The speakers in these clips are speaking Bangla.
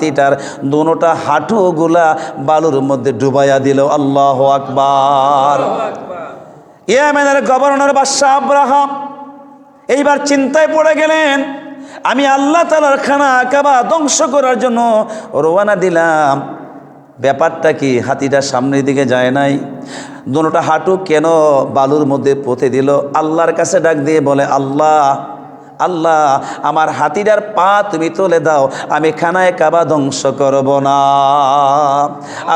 হাতিটার দুনোটা হাঁটুগুলা বালুর মধ্যে ডুবাইয়া দিল। আল্লাহু আকবার। ইয়েমেনের গভর্নর বাদশাহ আব্রাহাম এইবার চিন্তায় পড়ে গেলেন, আমি আল্লাহ তাআলার খানা কাবা ধ্বংস করার জন্য রওনা দিলাম, ব্যাপারটা কি? হাতিটা সামনের দিকে যায় নাই, দুনোটা হাঁটু কেন বালুর মধ্যে পুঁতে দিল? আল্লাহর কাছে ডাক দিয়ে বলে, আল্লাহ আল্লাহ, আমার হাতিটার পা তুমি তুলে দাও, আমি খানায় কাবা ধ্বংস করব না।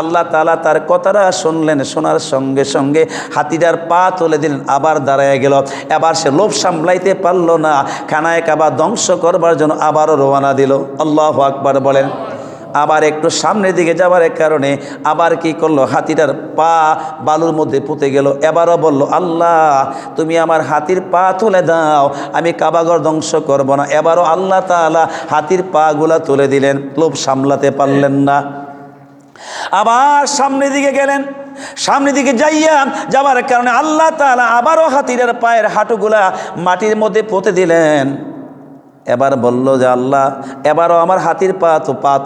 আল্লাহ তাআলা তার কথাটা শুনলেন, শোনার সঙ্গে সঙ্গে হাতিটার পা তুলে দিলেন, আবার দাঁড়ায় গেল। এবার সে লোভ সামলাইতে পারল না, খানায় কাবা ধ্বংস করবার জন্য আবারও রওনা দিল। আল্লাহু আকবার বলেন। আবার একটু সামনের দিকে যাবার কারণে আবার কি করলো, হাতিটার পা বালুর মধ্যে পুঁতে গেল। এবারও বলল, আল্লাহ তুমি আমার হাতির পা তুলে দাও, আমি কাবাঘর ধ্বংস করব না। এবারও আল্লাহ তাআলা হাতির পা গুলা তুলে দিলেন, লোভ সামলাতে পারলেন না। আবার সামনের দিকে গেলেন, সামনের দিকে যাবার কারণে আল্লাহ তাআলা আবারও হাতিটার পায়ের হাঁটুগুলা মাটির মধ্যে পুঁতে দিলেন। এবার বলল যে, আল্লাহ এবারও আমার হাতির পা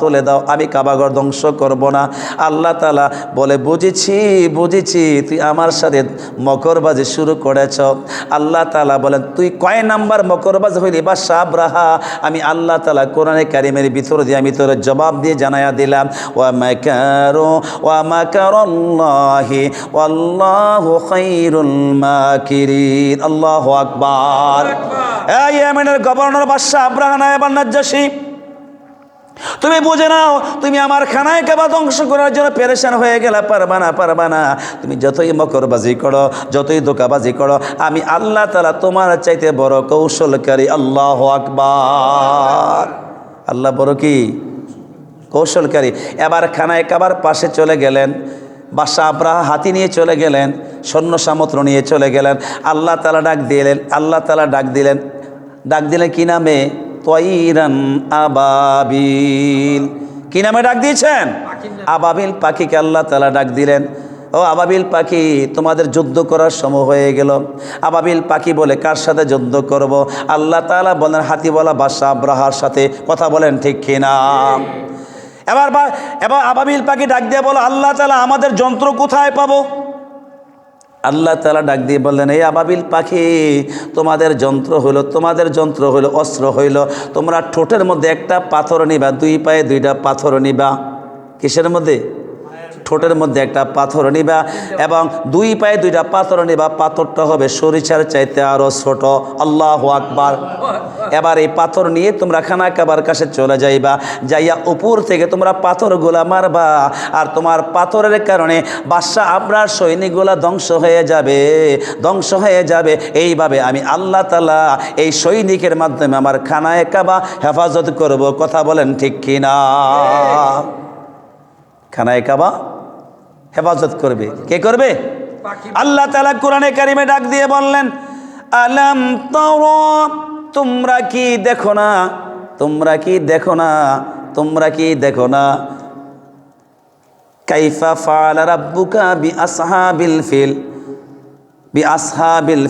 তুলে দাও, আমি কাবাঘর ধ্বংস করব না। আল্লাহ তাআলা বলে, বুঝেছি বুঝেছি, তুই আমার সাথে মকরবাজি শুরু করেছ। আল্লাহ তাআলা বলেন, তুই কয় নাম্বার মকরবাজ হইলি বাদশাহ আব্রাহা? আমি আল্লাহ তাআলা কোরআনে কারিমের ভিতর দিয়ে আমি তোর জবাব দিয়ে জানাইয়া দিলাম, ওয়া মাকারুল্লাহি ওয়াল্লাহু খায়রুল মাকিরিন। আল্লাহু আকবার। এই ইয়েমেনের গভর্নর বাদশাহ আব্রাহা নায়েব নাজ্জাশী, তুমি বুঝে নাও, তুমি আমার খানায় কাবা ধ্বংস করার জন্য পেরেশান হয়ে গেলা, পারবা না। তুমি যতই মকরবাজি করো, যতই ধোঁকাবাজি করো, আমি আল্লাহ তাআলা তোমার চাইতে বড় কৌশলকারী। আল্লাহু আকবার। আল্লাহ বড় কি? কৌশলকারী। এবার খানায় কাবার পাশে চলে গেলেন, বাদশাহ আব্রাহা হাতি নিয়ে চলে গেলেন, সৈন্য সামন্ত্র নিয়ে চলে গেলেন। আল্লাহ তাআলা ডাক দিলেন, আল্লাহ তাআলা ডাক দিলেন কি নামে? তয়রান আবাবিল। কি নামে ডাক দিয়েছেন? আবাবিল পাখিকে আল্লাহ তাআলা ডাক দিলেন, ও আবাবিল পাখি, তোমাদের যুদ্ধ করার সময় হয়ে গেল। আবাবিল পাখি বলে, কার সাথে যুদ্ধ করব? আল্লাহ তাআলা বলেন, হাতিওয়ালা বাদশাহ আব্রাহার সাথে। কথা বলেন ঠিক কিনা? এবার আবাবিল পাখি ডাক দিয়ে বলো, আল্লাহ তাআলা আমাদের যন্ত্র কোথায় পাবো? আল্লাহ তাআলা ডাক দিয়ে বললেন, এই আবাবিল পাখি, তোমাদের যন্ত্র হইল অস্ত্র হইল, তোমরা ঠোঁটের মধ্যে একটা পাথর নিবা, দুই পায়ে দুইটা পাথর নিবা। কিসের মধ্যে? ঠোঁটের মধ্যে একটা পাথর নিবা এবং দুই পায়ে দুইটা পাথর নিবা। পাথরটা হবে সরিষার চাইতে আরো ছোট। আল্লাহু আকবার। এবার এই পাথর নিয়ে তোমরা খানা কাবার কাছে চলে যাইবা, যাইয়া উপর থেকে তোমরা পাথরগুলা মারবা, আর তোমার পাথরের কারণে বাদশাহ আব্রাহার সৈনিকগুলা ধ্বংস হয়ে যাবে। এইভাবে আমি আল্লাহ তাআলা এই সৈনিকের মাধ্যমে আমার খানায় কাবা হেফাজত করব। কথা বলেন ঠিক কিনা? খানায় কাবা হেফাজত করবে কে? করবে আল্লাহ তাআলা কোরআনে কারিমে ডাক দিয়ে বললেন, আলাম তারা, তোমরা কি দেখো না কাইফা ফাআলা রাব্বুকা বিআসহাবিল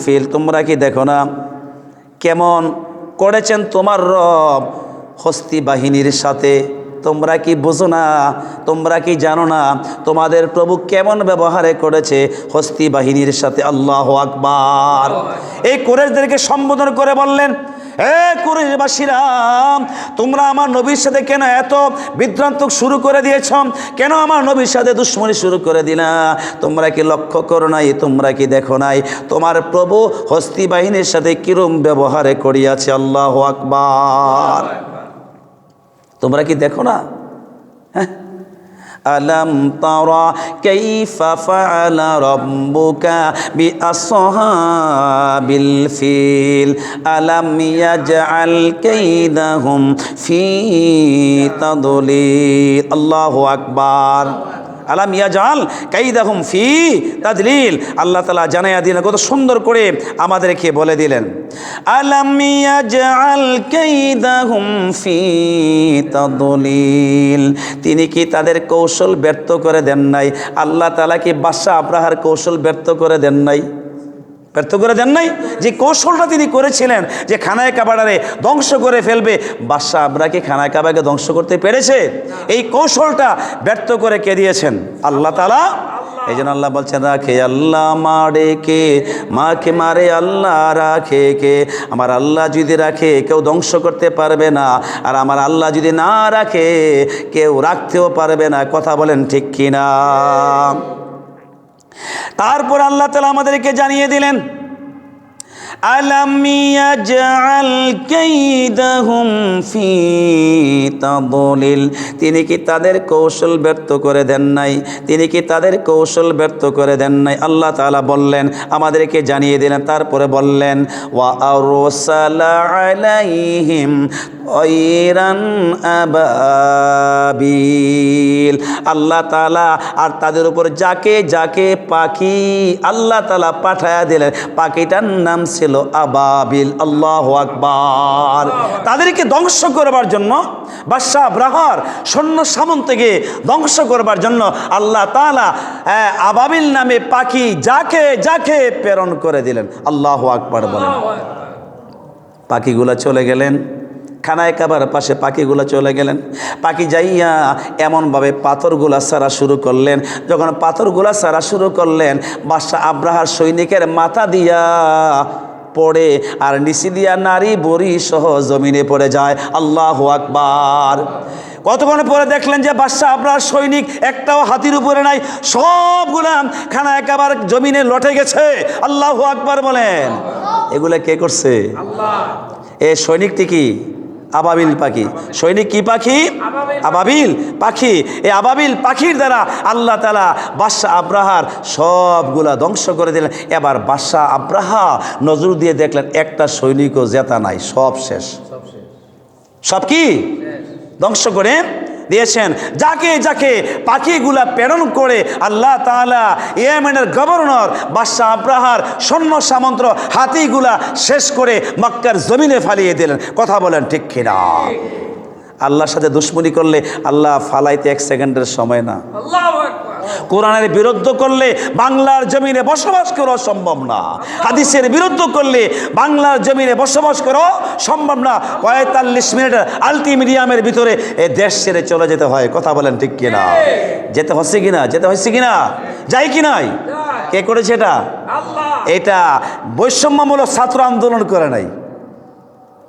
ফিল, তোমরা কি দেখো না কেমন করেছেন তোমার রব হস্তি বাহিনীর সাথে? তোমরা কি বুঝো না? তোমরা কি জানো না তোমাদের প্রভু কেমন ব্যবহারে করেছে হস্তি বাহিনীর সাথে? আল্লাহু আকবার। এই কুরাইশদেরকে সম্বোধন করে বললেন, হে কুরাইশবাসীরা, তোমরা আমার নবীর সাথে কেন এত বিভ্রান্ত শুরু করে দিয়েছ? কেন আমার নবীর সাথে দুশ্মনী শুরু করে দিলা? তোমরা কি লক্ষ্য করো নাই? তোমরা কি দেখো নাই তোমার প্রভু হস্তি বাহিনীর সাথে কিরম ব্যবহারে করিয়াছে? আল্লাহু আকবার। তোমরা কি দেখো না? আলাম তারা কাইফা ফাআলা রাব্বুকা বিআসহাবিল ফিল আলাম ইয়াজআল কাইদাহুম ফি তাদলিল। আল্লাহু আকবার। আলাম ইয়াজআল কাইদাহুম ফি তাদলিল। আল্লাহ তাআলা জানাইয়া দিলেন, কত সুন্দর করে আমাদেরকে বলে দিলেন, আলাম ইয়াজআল কাইদাহুম ফি তাদলিল। তিনি কি তাদের কৌশল ব্যর্থ করে দেন নাই? আল্লাহ তাআলা কি বাদশাহ আব্রাহার কৌশল ব্যর্থ করে দেন নাই? ব্যর্থ করে দেন নাই। যে কৌশলটা তিনি করেছিলেন যে খানায় কাবাটারে ধ্বংস করে ফেলবে, বাদশাহ আবরাহা কি খানায় কাবাকে ধ্বংস করতে পেরেছে? এই কৌশলটা ব্যর্থ করে কে দিয়েছেন? আল্লাহ তাআলা। এই জন্য আল্লাহ বলছেন, রাখে আল্লাহ মারে কে, মাকে মারে আল্লাহ রাখে কে। আমার আল্লাহ যদি রাখে কেউ ধ্বংস করতে পারবে না, আর আমার আল্লাহ যদি না রাখে কেউ রাখতেও পারবে না। কথা বলেন ঠিক কিনা? তারপর আল্লাহ তাআলা আমাদেরকে জানিয়ে দিলেন, আলাম ইয়াজআল কাইদাহুম ফি তাদলিল। তিনি কি তাদের কৌশল ব্যর্থ করে দেন নাই? তিনি কি তাদের কৌশল ব্যর্থ করে দেন নাই? আল্লাহ তাআলা বললেন, আমাদেরকে জানিয়ে দিলেন। তারপরে বললেন, ওয়া আরসালা আলাইহিম তায়রান আবাবিল। আল্লাহ তাআলা আর তাদের উপর যাকে যাকে পাখি আল্লাহ তাআলা পাঠায়া দিলেন, পাখিটার নাম ছিল আবাবিল। আল্লাহু আকবার। তাদেরকে ধ্বংস করবার জন্য, বাদশাহ আবরাহার সৈন্য সামন্তকে ধ্বংস করবার জন্য আল্লাহ তাআলা আবাবিল নামে পাখি যাকে যাকে প্রেরণ করে দিলেন। আল্লাহু আকবার বলেন। পাখিগুলা চলে গেলেন, খানায় কাবার পাশে পাখিগুলা চলে গেলেন। পাখি যাইয়া এমনভাবে পাথরগুলা ছাড়া শুরু করলেন। যখন পাথরগুলা ছাড়া শুরু করলেন, বাদশাহ আবরাহার সৈনিকের মাথা দিয়া পড়ে আর নিচে দিয়া নারী বড়ি সহ জমিনে পড়ে যায়। আল্লাহু আকবার। কতক্ষণ পরে দেখলেন যে বাদশাহ আবরাহার সৈনিক একটাও হাতির উপরে নাই, সবগুলা খানায় কাবার জমিনে লটে গেছে। আল্লাহু আকবার বলেন। এগুলা কে করছে? আল্লাহ। এ সৈনিকটি কি? আবাবিল পাখি। সৈনিক কি পাখি? আবাবিল পাখি। এই আবাবিল পাখির দ্বারা আল্লাহ তাআলা বাদশাহ আবরাহার সবগুলা ধ্বংস করে দিলেন। এবার বাদশাহ আবরাহা নজর দিয়ে দেখলেন একটা সৈনিকও জেতা নাই, সব শেষ। সব কি ধ্বংস করে দিয়েছেন। যাকে যাকে পাখিগুলা প্রেরণ করে আল্লাহ তাআলা ইয়েমেনের গভর্নর বাদশাহ আবরাহার সৈন্য সামন্ত হাতিগুলা শেষ করে মক্কার জমিনে ফালিয়ে দিলেন। কথা বলেন ঠিক কিনা? আল্লাহর সাথে দুশ্মনী করলে আল্লাহ ফালাইতে এক সেকেন্ডের সময় না। আল্লাহু আকবার। কোরআনের বিরুদ্ধ করলে বাংলার জমিনে বসবাস করা সম্ভব না। হাদিসের বিরুদ্ধ করলে বাংলার জমিনে বসবাস করা সম্ভব না। ৪৫ মিনিটের আলটিমিডিয়ামের ভিতরে এ দেশ ছেড়ে চলে যেতে হয়। কথা বলেন ঠিক কিনা? যেতে হচ্ছে কিনা? যেতে হচ্ছে কিনা? যাই কি নাই? কে করেছে এটা? আল্লাহ। এটা বৈষম্যমূলক ছাত্র আন্দোলন করে নাই,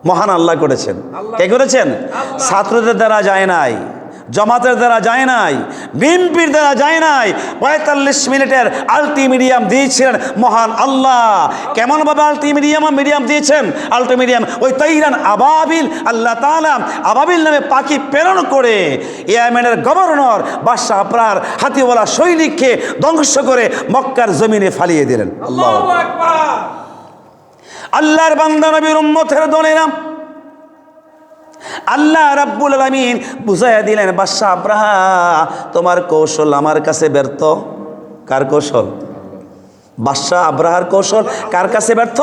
মহান আল্লাহ করেছেন। কে করেছেন? ছাত্রদের দ্বারা যায় নাই, জামাতের দ্বারা যায় নাই, বিএনপির দ্বারা যায় নাই। ৪৫ মিনিটের আলটিমিডিয়াম দিয়েছিলেন মহান আল্লাহ। কেমনভাবে আলটিমিডিয়াম দিয়েছেন? আলটিমিডিয়াম ওই তাইরান আবাবিল, আল্লাহ তাআলা আবাবিল নামে পাখি প্রেরণ করে ইয়েমেনের গভর্নর বাদশাহ আবরাহার হাতিওয়ালা সৈনিককে ধ্বংস করে মক্কার জমিনে ফালিয়ে দিলেন। আল্লাহু আকবার। আল্লাহর বান্দা নবীর উম্মতের দলেরা আল্লাহ রাব্বুল আলামিন বুঝাইয়া দিলেন, বাদশাহ আবরাহা তোমার কৌশল আমার কাছে ব্যর্থ। কার কৌশল? বাদশাহ আবরাহার কৌশল কার কাছে ব্যর্থ?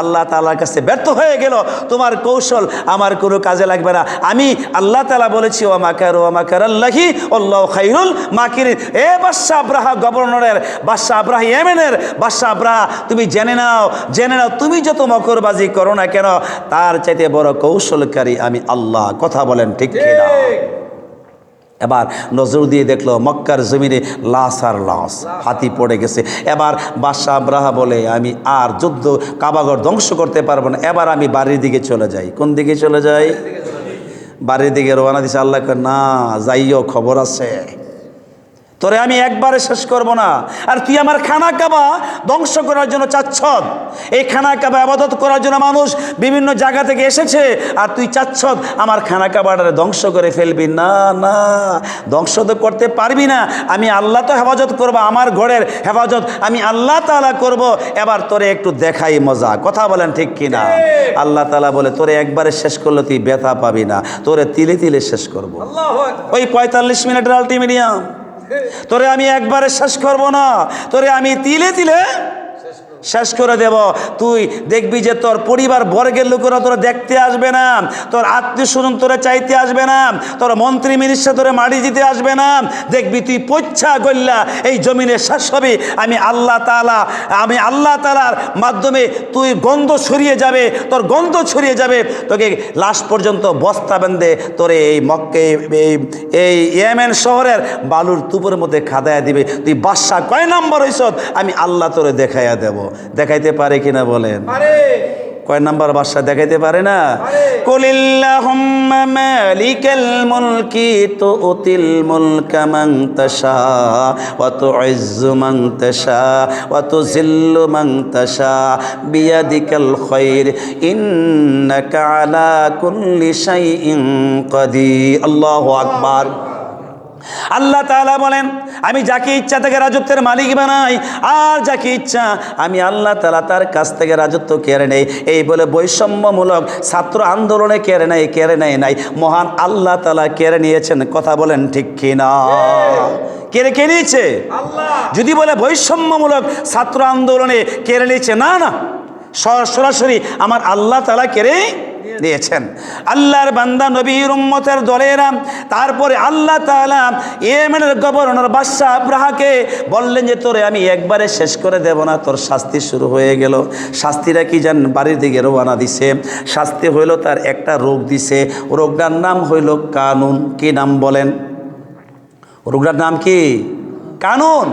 আল্লাহ তাআলার কাছে ব্যর্থ হয়ে গেল। তোমার কৌশল আমার কোনো কাজে লাগবে না। আমি আল্লাহ তাআলা বলেছি, ওয়া মাকারু ওয়া মাকারাল্লাহি আল্লাহু খায়রুল মাকিরিন। এ বাদশাহ আবরাহা, গভর্নরের বাদশাহ আবরাহা, ইয়েমেনের বাদশাহ আবরাহা, তুমি জেনে নাও তুমি যত মকরবাজি করো না কেন, তার চাইতে বড় কৌশলকারী আমি আল্লাহ। কথা বলেন ঠিক কিনা? এবার নজর দিয়ে দেখলো মক্কার জমিনে লাশ আর লাশ, হাতি পড়ে গেছে। এবার বাদশাহ আবরাহা বলে, আমি আর যুদ্ধ কাবাঘর ধ্বংস করতে পারবো না, এবার আমি বাড়ির দিকে চলে যাই। কোন দিকে চলে যাই? বাড়ির দিকে রওনা দিছে। আল্লাহ কয়, না যাইও, খবর আছে, তোরে আমি একবারে শেষ করব না। আর তুই আমার খানা কাবা ধ্বংস করার জন্য চাচ্ছ। এই খানা কাবা ইবাদত করার জন্য মানুষ বিভিন্ন জায়গা থেকে এসেছে, আর তুই চাচ্ছ আমার খানা কাবাটারে ধ্বংস করে ফেলবি। না না, ধ্বংস তো করতে পারবি না। আমি আল্লাহ তো হেফাজত করবো, আমার ঘরের হেফাজত আমি আল্লাহ তাআলা করব। এবার তোরে একটু দেখাই মজা। কথা বলেন ঠিক কিনা? আল্লাহ তাআলা বলে, তোরে একবারে শেষ করলে তুই ব্যথা পাবি না, তোরে তিলে তিলে শেষ করবো। ওই ৪৫ মিনিটের আলটিমিডিয়াম তোরে আমি একবারে শেষ করব না, তোরে আমি তিলে তিলে শেষ করে দেব। তুই দেখবি যে তোর পরিবার বর্গের লোকেরা তোরা দেখতে আসবে না, তোর আত্মীয় স্বজন তোরা চাইতে আসবে না, তোর মন্ত্রী মিনিস্টার তোরা মারি দিতে আসবে না। দেখবি তুই পচ্ছা গল্লা এই জমিনে শেষ হবে। আমি আল্লাহ তাআলার মাধ্যমে তুই গন্ধ ছড়িয়ে যাবে, তোর গন্ধ ছড়িয়ে যাবে, তোকে লাশ পর্যন্ত বস্তা বেঁধে তোরে এই মক্কে এই ইয়েমেন শহরের বালুর তুপের মধ্যে খাদায়া দিবে। তুই বাদশা কয় নাম্বার হইছ আমি আল্লাহ তোরে দেখাইয়া দেব। দেখাইতে পারে কিনা বলেন? কয় নাম্বার বাদশা দেখাইতে পারে না? কুলিল্লাহুম্মা মালিকাল মুলকি তুতিল মুলকা মান তাশা ওয়া তুইজ্জু মান তাশা ওয়া তুযিল্লু মান তাশা বিয়াদিকাল খায়র ইন্নাকা আলা কুল্লি শাইইন কাদির। আল্লাহু আকবার। আল্লাহ তাআলা বলেন আমি যাকে ইচ্ছা থেকে রাজত্বের মালিক বানাই, আর যাকে ইচ্ছা আমি আল্লাহ তাআলা তার কাছ থেকে রাজত্ব কেড়ে নেই। এই বলে বৈষম্যমূলক ছাত্র আন্দোলনে কেড়ে নেয় মহান আল্লাহ তাআলা কেড়ে নিয়েছেন। কথা বলেন ঠিক কিনা? কে নিয়েছে? আল্লাহ। যদি বলে বৈষম্যমূলক ছাত্র আন্দোলনে কেড়ে নিয়েছে, না সরাসরি আমার আল্লাহ তাআলা কেড়ে দিয়েছেন। আল্লাহর বান্দা নবীর উম্মতের দলেরা তারপরে আল্লাহ তাআলা ইয়েমেনের গভর্নর বাদশা আব্রাহাকে বললেন যে তোরে আমি একবারে শেষ করে দেব না, তোর শাস্তি শুরু হয়ে গেল। শাস্তিটা কি জান? বাড়ির দিকে রওনা দিছে। শাস্তি হইল তার একটা রোগ দিছে, রোগটার নাম হইল কানুন। কি নাম বলেন? রোগটার নাম কি? কানুন।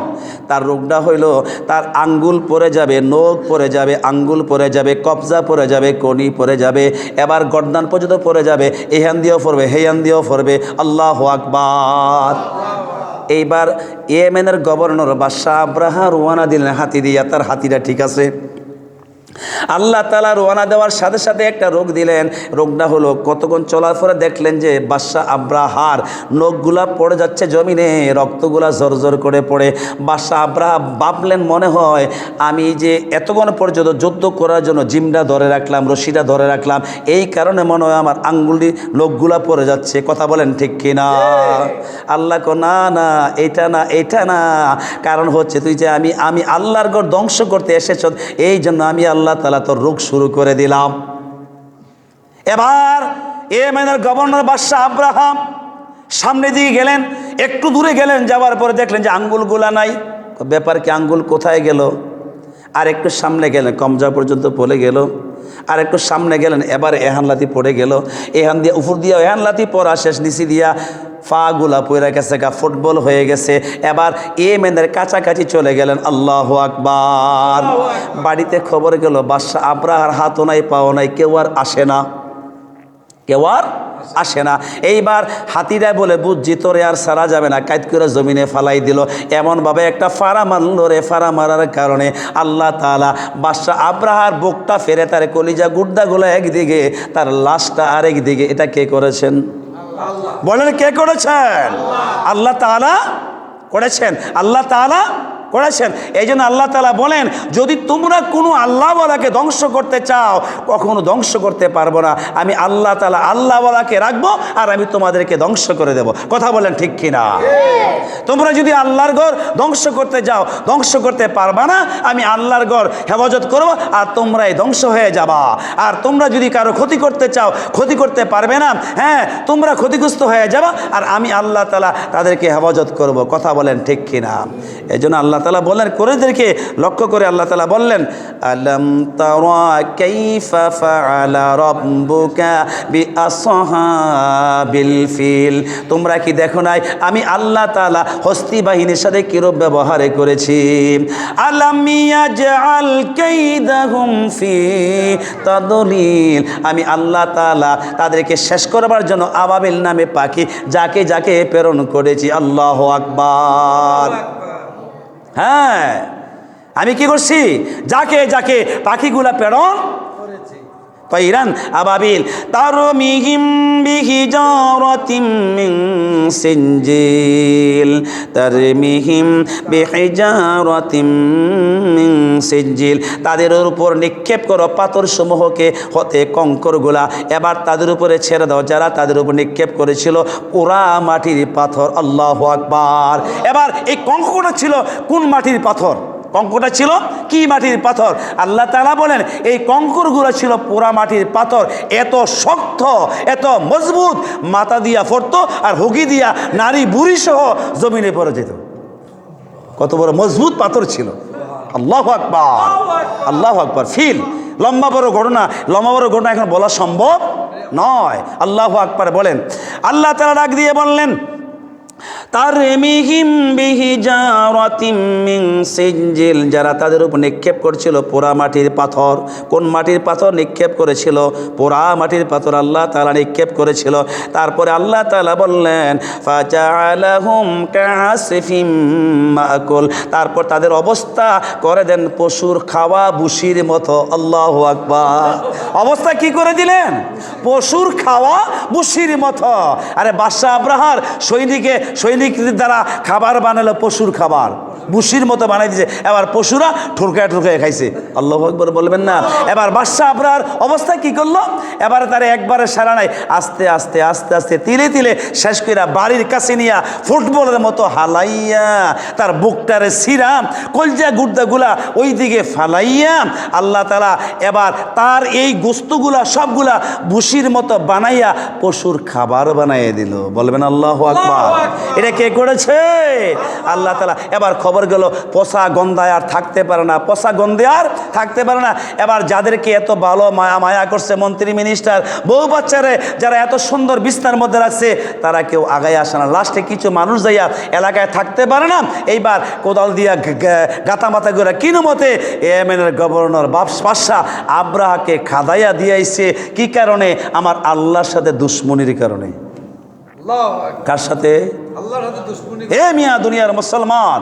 তার রোগটা হইল তার আঙ্গুল পড়ে যাবে, নখ পড়ে যাবে, আঙ্গুল পড়ে যাবে, কবজা পড়ে যাবে, কনি পড়ে যাবে, এবার গর্দান পর্যন্ত পড়ে যাবে, এহান দিয়েও পড়বে, হেয়ান দিয়েও পড়বে। আল্লাহু আকবার। এইবার ইয়েমেনের গভর্নর বাদশা আব্রাহা রওনা দিলেন হাতি দিয়া। তার হাতিটা ঠিক আছে। আল্লাহ তাআলা রওনা দেওয়ার সাথে সাথে একটা রোগ দিলেন। রোগটা হলো কতক্ষণ চলার পরে দেখলেন যে বাদশা আব্রাহার নখগুলা পড়ে যাচ্ছে জমিনে, রক্তগুলা ঝরঝর করে পড়ে। বাদশা আব্রাহা ভাবলেন মনে হয় আমি যে এতক্ষণ পর্যন্ত যুদ্ধ করার জন্য জিমটা ধরে রাখলাম, রশিটা ধরে রাখলাম, এই কারণে মনে হয় আমার আঙ্গুলি নখগুলা পড়ে যাচ্ছে। কথা বলেন ঠিক কিনা? আল্লাহ কো না এটা না, কারণ হচ্ছে তুই যে আমি আল্লাহর ঘর ধ্বংস করতে এসেছ, এই জন্য আমি আল্লাহ তাআলা তোর রোগ শুরু করে দিলাম। এবার ইয়েমেনের গভর্নর বাদশা আব্রাহাম সামনে দিকে গেলেন, একটু দূরে গেলেন, যাওয়ার পরে দেখলেন যে আঙ্গুলগুলা নাই। ব্যাপার কি? আঙ্গুল কোথায় গেল? আর একটু সামনে গেলেন, কমজা পর্যন্ত পড়ে গেল। আর একটু সামনে গেলেন, এবার এহানলাতি পড়ে গেল। এহান দিয়ে উপর দিয়া এহানলাতি পড়া শেষ, নিচি দিয়া পা গুলা পড়ে গেছে, ফুটবল হয়ে গেছে। এবার ইয়েমেনের কাছাকাছি চলে গেলেন। আল্লাহু আকবার। বাড়িতে খবর গেল বাদশা আব্রাহার হাতও নাই, পাও নাই, কেউ আর আসে না। এইবার হাতিরা বলে বুঝছি তোরে আর সারা যাবে না, কাইত করে জমিনে ফালাই দিল। এমনভাবে একটা ফাড়া মারল রে, ফাড়া মারার কারণে আল্লাহ তাআলা বাদশা আব্রাহার বুকটা ফেরে, তার কলিজা গুড্ডাগুলো একদিকে, তার লাশটা আরেক দিকে। এটা কে করেছেন? বলেন কে করেছেন? আল্লাহ তাআলা করেছেন। আল্লাহ তাআলা করেছেন। এই জন্য আল্লাহ তাআলা বলেন যদি তোমরা কোনো আল্লাহওয়ালাকে ধ্বংস করতে চাও কখনো ধ্বংস করতে পারবো না। আমি আল্লাহ তাআলা আল্লাহওয়ালাকে রাখবো আর আমি তোমাদেরকে ধ্বংস করে দেব। কথা বলেন ঠিক কিনা? তোমরা যদি আল্লাহর ঘর ধ্বংস করতে যাও ধ্বংস করতে পারবা না। আমি আল্লাহর ঘর হেফাজত করবো আর তোমরাই ধ্বংস হয়ে যাবা। আর তোমরা যদি কারো ক্ষতি করতে চাও ক্ষতি করতে পারবে না। হ্যাঁ, তোমরা ক্ষতিগ্রস্ত হয়ে যাবা আর আমি আল্লাহ তাআলা তাদেরকে হেফাজত করব। কথা বলেন ঠিক কিনা? এই জন্য আল্লাহ তাআলা বললেন, কোরেদেরকে লক্ষ্য করে আল্লাহ তাআলা বললেন, আলাম তারা কাইফা ফাআলা রাব্বুকা বিআসহাবিল ফিল। তোমরা কি দেখো নাই আমি আল্লাহ তাআলা হস্তি বাহিনীর সাথে কিরূপ ব্যবহার করেছি। আলাম ইয়াজআল কাইদাহুম ফি তাদলিল। আমি আল্লাহ তাআলা তাদেরকে শেষ করবার জন্য আবাবিল নামে পাখি যাকে যাকে প্রেরণ করেছি। আল্লাহু আকবার। হ্যাঁ, আমি কি করছি? যাকে যাকে পাখিগুলা প্রেরণ করেছি। তাইরান আবাবিল তারমিহিম বিহিজারাতিম মিন সিনজিল, তারমিহিম বিহিজারাতিম মিন সিনজিল। তাদের উপর নিক্ষেপ করো পাথর সমূহকে হতে কঙ্করগুলা। এবার তাদের উপরে ছেড়ে দাও যারা তাদের উপর নিক্ষেপ করেছিল পোড়া মাটির পাথর। আল্লাহু আকবার। এবার এই কঙ্করটা ছিল কোন মাটির পাথর? কঙ্করটা ছিল কি মাটির পাথর? আল্লাহ তাআলা বলেন এই কঙ্করগুলো ছিল পোড়া মাটির পাথর, এত শক্ত এত মজবুত, মাথা দিয়া পড়তো আর হুকি দিয়া নারী বুড়ি সহ জমিনে পড়ে যেত। কত বড় মজবুত পাথর ছিল। আল্লাহু আকবার, আল্লাহু আকবার। ফিল লম্বা বড় ঘটনা এখন বলা সম্ভব নয়। আল্লাহু আকবার বলেন। আল্লাহ তাআলা ডাক দিয়ে বললেন তারমিহিম বিহিজারাতিম মিন সিজিল, যারা তাদের উপর নিক্ষেপ করেছিল পোড়া মাটির পাথর। কোন মাটির পাথর নিক্ষেপ করেছিল? পোড়া মাটির পাথর আল্লাহ তাআলা নিক্ষেপ করেছিল। তারপরে আল্লাহ তাআলা বললেন ফাজাআলাহুম কাসফিম মাকুল, তারপর তাদের অবস্থা করে দেন পশুর খাওয়া ভুসির মতো। আল্লাহু আকবার। অবস্থা কি করে দিলেন? পশুর খাওয়া ভুসির মতো। আরে বাদশাহ আব্রাহার সৈনিকদের দ্বারা খাবার বানালো পশুর খাবার, ভুসির মতো বানাই দিয়েছে। এবার পশুরা ঠুরকায় খাইছে। আল্লাহু আকবার বলবেন না? এবার বাদশাহ আব্রাহার অবস্থা কি করলো? এবারে তারা একবারে সারা নাই, আস্তে আস্তে আস্তে আস্তে তিলে তিলে শেষ কইরা বাড়ির কাছে নিয়া ফুটবলের মতো হালাইয়া তার বুকটারে ছিঁড়াম, কলজা গুর্দাগুলা ওই দিকে ফালাইয়া আল্লাহ তাআলা এবার তার এই গোস্তগুলা সবগুলা ভুসির মতো বানাইয়া পশুর খাবার বানাইয়া দিল। বলবেন আল্লাহু আকবার। এটা কে করেছে? আল্লাহ তাআলা। এবার খবর গেল পচা গন্ধায় আর থাকতে পারে না, পচা গন্ধে আর থাকতে পারে না। এবার যাদেরকে এত ভালো মায়া করছে, মন্ত্রী মিনিস্টার বউ বাচ্চারে যারা এত সুন্দর বিছনার মধ্যে রাখছে, তারা কেউ আগায় আসে না। লাস্টে কিছু মানুষ যাইয়া এলাকায় থাকতে পারে না, এইবার কোদাল দিয়া গাতা মাথা করে কিনুমতে ইয়েমেনের গভর্নর বাদশাহ আব্রাহাকে খাদাইয়া দিয়াইছে। কি কারণে? আমার আল্লাহর সাথে দুশ্মনির কারণে। কার সাথে? আল্লাহর সাথে দুশ্মনি। হে মিয়া দুনিয়ার মুসলমান,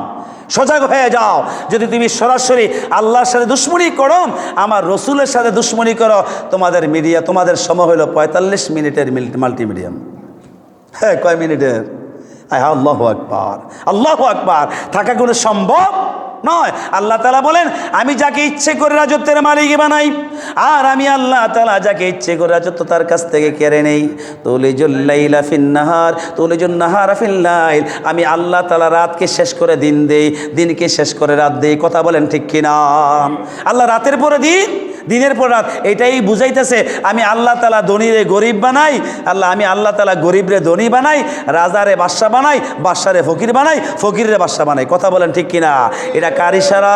সজাগ হয়ে যাও। যদি তুমি সরাসরি আল্লাহর সাথে দুশ্মনি করো, আমার রসুলের সাথে দুশ্মনি করো, তোমাদের মিডিয়া, তোমাদের সময় হলো 45 মিনিটের মাল্টিমিডিয়াম। হ্যাঁ, কয় মিনিটের? আল্লাহু আকবার, আল্লাহু আকবার। থাকা কোনো সম্ভব নয়। আল্লাহ তাআলা বলেন আমি যাকে ইচ্ছে করে রাজত্বের মালিক বানাই, আর আমি আল্লাহ তাআলা যাকে ইচ্ছে করে রাজত্ব তার কাছ থেকে কেড়ে নেই। তুলিজুল লাইলা ফিন নাহার, তুলিজুন নাহারা ফিল লাইল। আমি আল্লাহ তাআলা রাতকে শেষ করে দিন দেই, দিনকে শেষ করে রাত দেই। কথা বলেন ঠিক কিনা? আল্লাহ রাতের পরে দিন, দিনের পর রাত। এটাই বুঝাইতেছে আমি আল্লাহ তাআলা ধনীরে গরিব বানাই, আমি আল্লাহ তাআলা গরিবরে ধনী বানাই, রাজারে বাদশা বানাই, বাদশারে ফকির বানাই, ফকিরে বাদশা বানাই। কথা বলেন ঠিক কিনা? এটা কার ইশারা?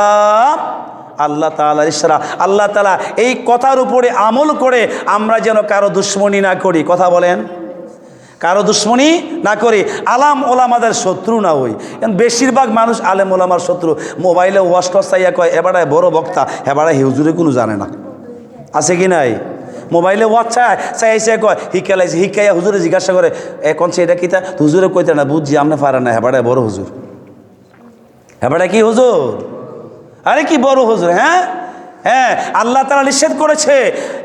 আল্লাহ তাআলার ইশারা। আল্লাহ তাআলা এই কথার উপরে আমল করে আমরা যেন কারো দুশ্মনী না করি। কথা বলেন, কারো দুশ্মনী না করি, আলাম ওলামাদের শত্রু না হই। কারণ বেশিরভাগ মানুষ আলেম ওলামার শত্রু। মোবাইলে ওয়াশ চাইয়া কয় এবারায় বড় বক্তা, এবারায় হুজুরে কোনো জানে না। আছে কি নাই? মোবাইলে ওয়াচ চাই কয় হিকালাইছে, হিকাইয়া হুজুরে জিজ্ঞাসা করে এখন এটা কিতা? হুজুরে কইতে না, বুঝছি আপনি পারে না, হেবাড়ায় বড় হুজুর। হেবাড়ায় কি হুজুর? আরে কি বড় হুজুর? হ্যাঁ হ্যাঁ, আল্লাহ তাআলা নিষেধ করেছে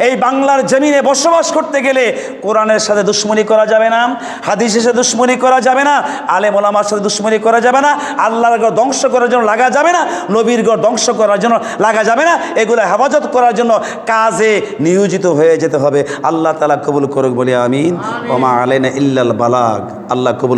এই বাংলার জমিনে বসবাস করতে গেলে কোরআনের সাথে দুশ্মনী করা যাবে না, হাদিসের সাথে দুশ্মনী করা যাবে না, আলেম ওলামার সাথে দুশ্মনী করা যাবে না, আল্লাহর ঘর ধ্বংস করার জন্য লাগা যাবে না, নবীর ঘর ধ্বংস করার জন্য লাগা যাবে না। এগুলো হেফাজত করার জন্য কাজে নিয়োজিত হয়ে যেতে হবে। আল্লাহ তাআলা কবুল করুক বলি আমিন। ওয়া মা আলাইনা ইল্লাল বালাগ। আল্লাহ কবুল